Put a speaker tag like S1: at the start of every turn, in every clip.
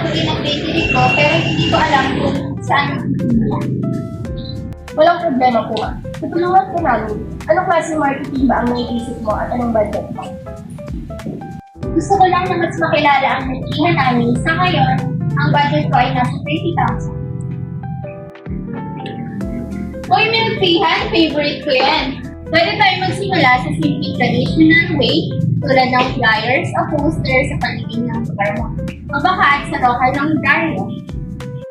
S1: baguhin ang bakery ko, pero hindi ko alam kung saan magsisimula.
S2: Walang problema po ah. Tutulungan ko namin. Anong klase marketing ba ang naiisip mo at anong budget mo?
S1: Gusto ko lang na mas makilala ang nagkihan namin. Sa ngayon, ang budget ko ay nasa 30,000. Uy, milktihan! Favorite ko yan! Pwede tayo magsimula sa simple traditional way, tulad ng flyers o poster sa paligid ng lugar mo. O baka at sa lokal ng baryo.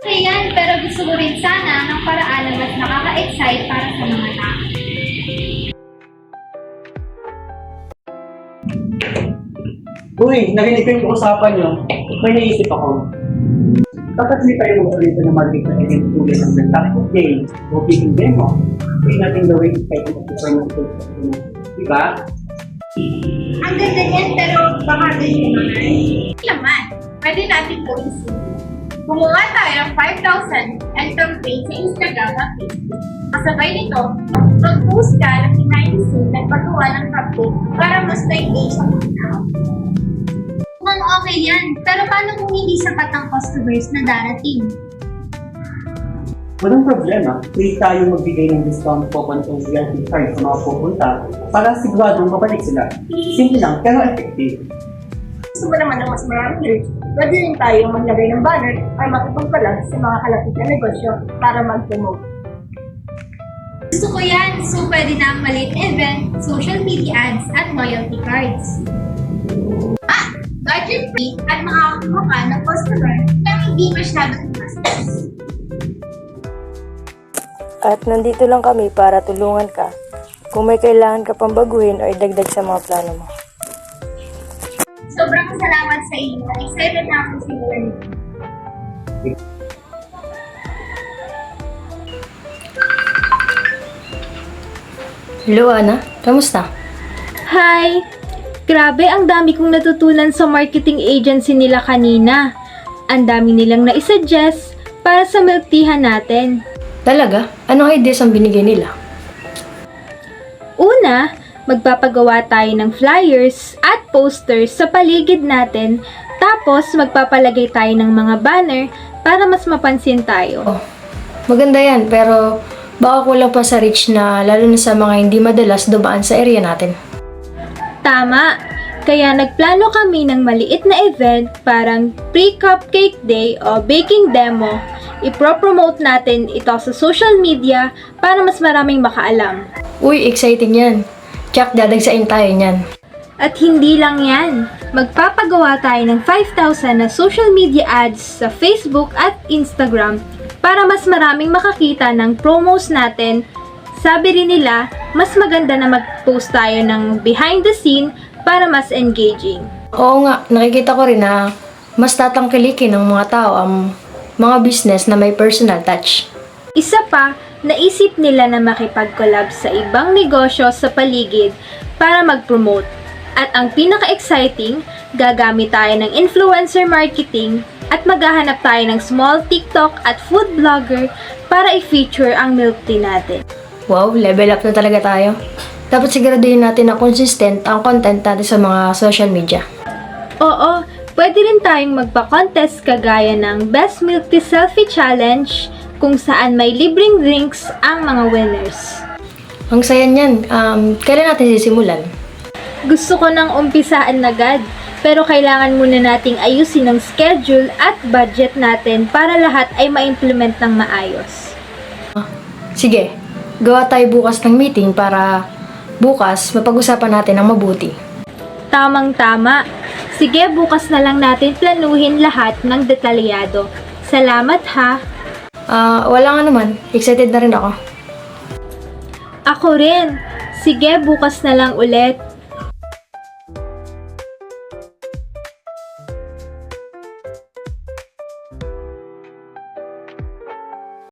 S1: Okay yan, pero gusto ko rin sana ng paraan na mas nakaka-excite para sa mga tao.
S3: Uy, narinig ko yung usapan nyo. May naisip ako. Dapat hindi tayo mag-ulit na market na event tulad ng Tactical Game o Picking Demo. Pwede natin gawin kahit mag-super ng social. Diba?
S1: Ang ganda niyan, pero baka ganyan naman. Naman, pwede natin gawin simple. Gumawa tayo ng 5,000 and campaign sa Instagram at Facebook. Kasabay nito, mag-post ka ng behind the scene ng paggawa ng campaign para mas ma-engage ang mga tao. Mukhang okay yan, pero paano kung hindi sapat ang customers na darating?
S3: Walang problema. Pwede tayo magbigay ng discount coupon o VIP card sa mga pupunta para siguradong mabalik sila. Simple lang, pero effective.
S2: Gusto mo naman ng mas maraming reach, pwede rin tayo maglagay ng banner ay makipagpalag sa mga kalapit na negosyo para mag-promote.
S1: Gusto ko yan, so pwede na ang maliit na event, social media ads, at loyalty cards. Budget free at makakakuha ka ng customer na hindi masyadong gastos.
S4: At nandito lang kami para tulungan ka kung may kailangan ka pang baguhin o idagdag sa mga plano mo.
S1: Sobrang salamat sa inyo. Excited na ako simulan nito.
S4: Hello Ana, kamusta?
S5: Hi! Grabe, ang dami kong natutunan sa marketing agency nila kanina. Ang dami nilang naisuggest para sa milk teahan natin.
S4: Talaga? Anong ideas ang binigay nila?
S5: Una, magpapagawa tayo ng flyers at posters sa paligid natin, tapos magpapalagay tayo ng mga banner para mas mapansin tayo.
S4: Oh, maganda yan, pero baka kulang pa sa reach na lalo na sa mga hindi madalas dumaan sa area natin.
S5: Tama! Kaya nagplano kami ng maliit na event parang pre-cupcake day o baking demo. Ipropromote natin ito sa social media para mas maraming makaalam.
S4: Uy, exciting yan. Tsak, dadagsain tayo niyan.
S5: At hindi lang yan, magpapagawa tayo ng 5,000 na social media ads sa Facebook at Instagram para mas maraming makakita ng promos natin. Sabi rin nila, mas maganda na mag-post tayo ng behind the scene para mas engaging.
S4: Oo nga, nakikita ko rin na mas tatangkilikin ng mga tao ang mga business na may personal touch.
S5: Isa pa, naisip nila na makipag-collab sa ibang negosyo sa paligid para mag-promote. At ang pinaka-exciting, gagamit tayo ng influencer marketing at maghahanap tayo ng small TikTok at food blogger para i-feature ang milk tea natin.
S4: Wow, level up na talaga tayo. Dapat siguraduhin natin na consistent ang content natin sa mga social media.
S5: Oo, pwede rin tayong magpa-contest kagaya ng Best Milk Tea Selfie Challenge kung saan may libreng drinks ang mga winners.
S4: Ang saya niyan. Kailan natin sisimulan?
S5: Gusto ko nang umpisaan agad, pero kailangan muna nating ayusin ang schedule at budget natin para lahat ay ma-implement ng maayos.
S4: Sige, gawa tayo bukas ng meeting para bukas mapag-usapan natin ang mabuti.
S5: Tamang-tama. Sige, bukas na lang natin planuhin lahat ng detalyado. Salamat ha!
S4: Wala nga naman. Excited na rin ako.
S5: Ako rin. Sige, bukas na lang ulit.